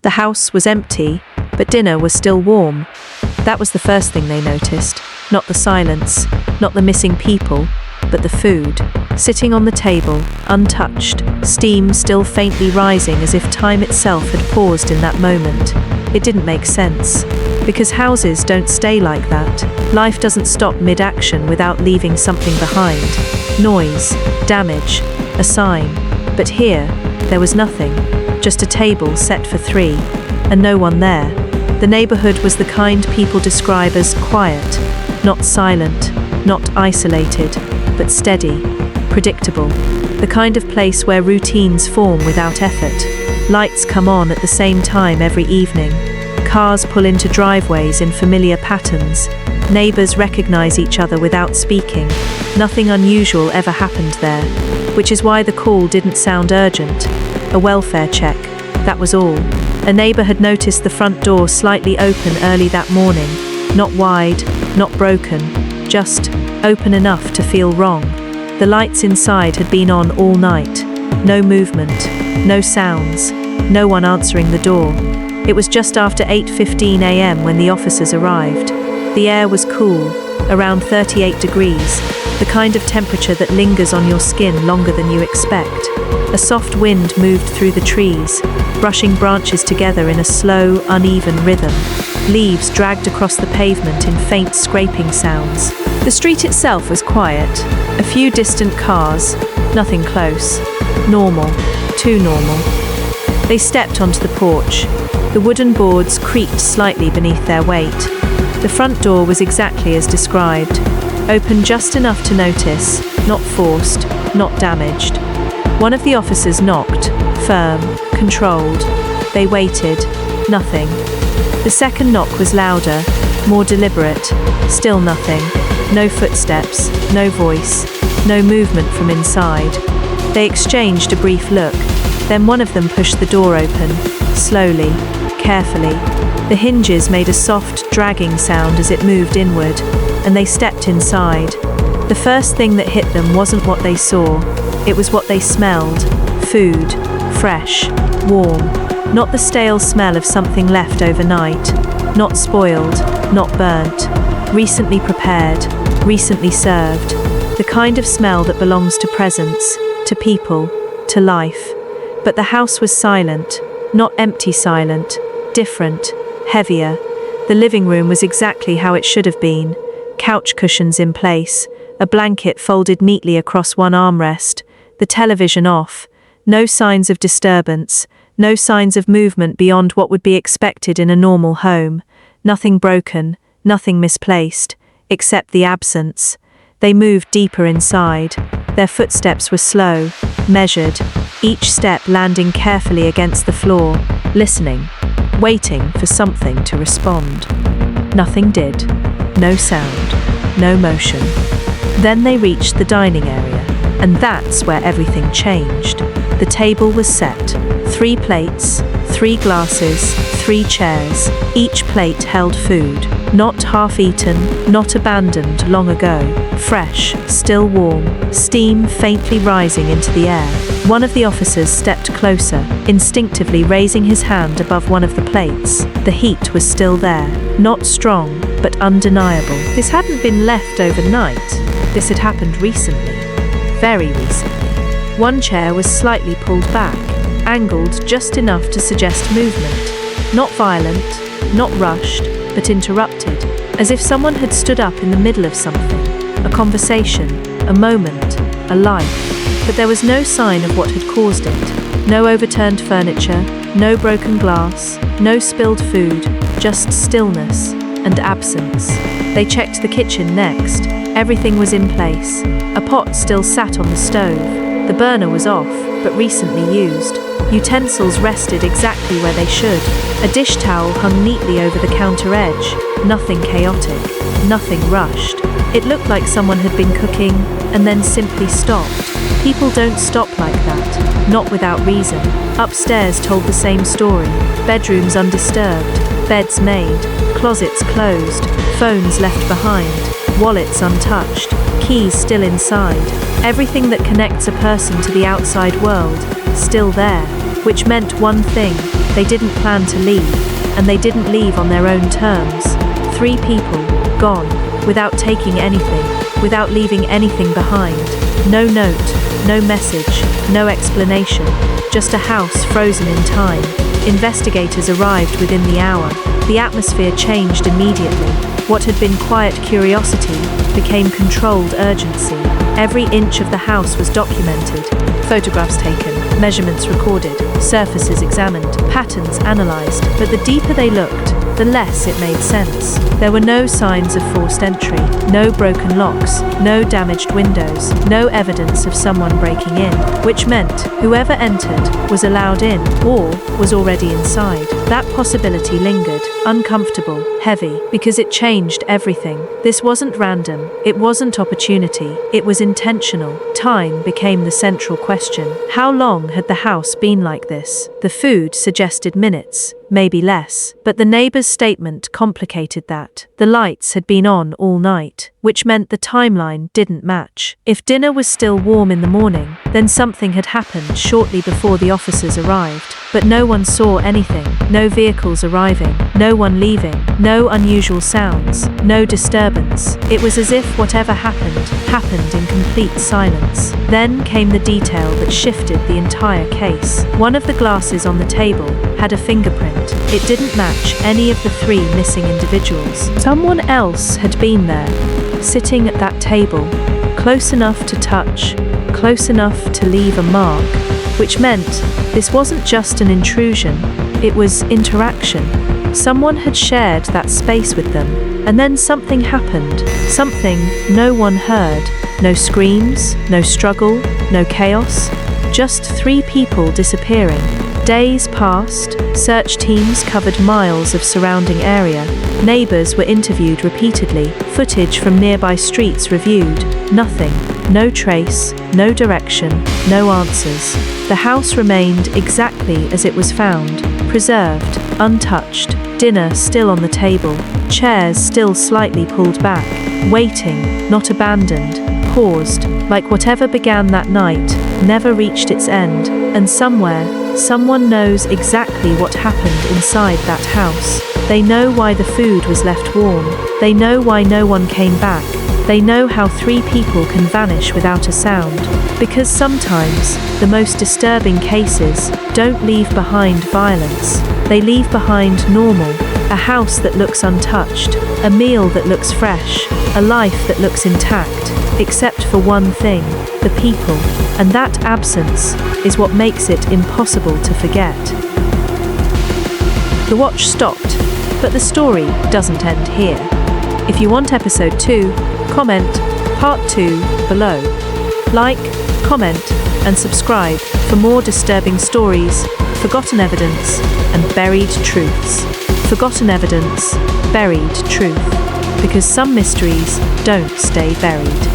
The house was empty, but dinner was still warm. That was the first thing they noticed. Not the silence, not the missing people, but the food. Sitting on the table, untouched, steam still faintly rising as if time itself had paused in that moment. It didn't make sense. Because houses don't stay like that. Life doesn't stop mid-action without leaving something behind. Noise, damage, a sign. But here, there was nothing. Just a table set for three, and no one there. The neighborhood was the kind people describe as quiet, not silent, not isolated, but steady, predictable. The kind of place where routines form without effort. Lights come on at the same time every evening. Cars pull into driveways in familiar patterns. Neighbors recognize each other without speaking. Nothing unusual ever happened there, which is why the call didn't sound urgent. A welfare check, that was all. A neighbor had noticed the front door slightly open early that morning. Not wide, not broken, just open enough to feel wrong. The lights inside had been on all night. No movement, no sounds, no one answering the door. It was just after 8:15 a.m. when the officers arrived. The air was cool, around 38 degrees, the kind of temperature that lingers on your skin longer than you expect. A soft wind moved through the trees, brushing branches together in a slow, uneven rhythm. Leaves dragged across the pavement in faint scraping sounds. The street itself was quiet. A few distant cars, nothing close. Normal, too normal. They stepped onto the porch. The wooden boards creaked slightly beneath their weight. The front door was exactly as described, open just enough to notice, not forced, not damaged. One of the officers knocked, firm, controlled. They waited, nothing. The second knock was louder, more deliberate, still nothing. No footsteps, no voice, no movement from inside. They exchanged a brief look, then one of them pushed the door open, slowly, carefully. The hinges made a soft, dragging sound as it moved inward, and they stepped inside. The first thing that hit them wasn't what they saw, it was what they smelled. Food, fresh, warm, not the stale smell of something left overnight, not spoiled, not burnt, recently prepared, recently served, the kind of smell that belongs to presence, to people, to life. But the house was silent, not empty silent, different, heavier. The living room was exactly how it should have been. Couch cushions in place, a blanket folded neatly across one armrest, the television off, no signs of disturbance, no signs of movement beyond what would be expected in a normal home. Nothing broken, nothing misplaced, except the absence. They moved deeper inside. Their footsteps were slow, measured, each step landing carefully against the floor, listening, waiting for something to respond. Nothing did. No sound, no motion. Then they reached the dining area, and that's where everything changed. The table was set. 3 plates, 3 glasses, 3 chairs. Each plate held food. Not half-eaten, not abandoned long ago. Fresh, still warm, steam faintly rising into the air. One of the officers stepped closer, instinctively raising his hand above one of the plates. The heat was still there. Not strong, but undeniable. This hadn't been left overnight. This had happened recently. Very recently. One chair was slightly pulled back, angled just enough to suggest movement. Not violent, not rushed, but interrupted, as if someone had stood up in the middle of something. A conversation, a moment, a life. But there was no sign of what had caused it. No overturned furniture, no broken glass, no spilled food, just stillness and absence. They checked the kitchen next. Everything was in place. A pot still sat on the stove. The burner was off, but recently used. Utensils rested exactly where they should. A dish towel hung neatly over the counter edge. Nothing chaotic, nothing rushed. It looked like someone had been cooking and then simply stopped. People don't stop like that, not without reason. Upstairs told the same story. Bedrooms undisturbed, beds made, closets closed, phones left behind, wallets untouched, keys still inside. Everything that connects a person to the outside world, still there. which meant one thing: they didn't plan to leave, and they didn't leave on their own terms. 3 people, gone, without taking anything, without leaving anything behind. No note, no message, no explanation, just a house frozen in time. Investigators arrived within the hour. The atmosphere changed immediately. What had been quiet curiosity became controlled urgency. Every inch of the house was documented. Photographs taken, measurements recorded, surfaces examined, patterns analyzed. But the deeper they looked, the less it made sense. There were no signs of forced entry, no broken locks, no damaged windows, no evidence of someone breaking in, which meant whoever entered was allowed in or was already inside. That possibility lingered, uncomfortable, heavy, because it changed everything. This wasn't random, it wasn't opportunity, it was intentional. Time became the central question. How long had the house been like this? The food suggested minutes, maybe less, but the neighbor's statement complicated that. The lights had been on all night, which meant the timeline didn't match. If dinner was still warm in the morning, then something had happened shortly before the officers arrived. But no one saw anything, no vehicles arriving, no one leaving, no unusual sounds, no disturbance. It was as if whatever happened in complete silence. Then came the detail that shifted the entire case. One of the glasses on the table had a fingerprint. It didn't match any of the 3 missing individuals. Someone else had been there, sitting at that table, close enough to touch, close enough to leave a mark, which meant this wasn't just an intrusion, it was interaction. Someone had shared that space with them, and then something happened, something no one heard. No screams, no struggle, no chaos, just 3 people disappearing. Days passed, search teams covered miles of surrounding area. Neighbors were interviewed repeatedly, footage from nearby streets reviewed. Nothing, no trace, no direction, no answers. The house remained exactly as it was found, preserved, untouched, dinner still on the table, chairs still slightly pulled back, waiting, not abandoned, paused, like whatever began that night never reached its end, and somewhere, someone knows exactly what happened inside that house. They know why the food was left warm. They know why no one came back. They know how 3 people can vanish without a sound. Because sometimes, the most disturbing cases don't leave behind violence. They leave behind normal, a house that looks untouched, a meal that looks fresh, a life that looks intact, except for one thing: the people. And that absence is what makes it impossible to forget. The watch stopped, but the story doesn't end here. If you want episode 2, comment part 2 below. Like, comment, and subscribe for more disturbing stories, forgotten evidence, and buried truths. Forgotten evidence, buried truth. Because some mysteries don't stay buried.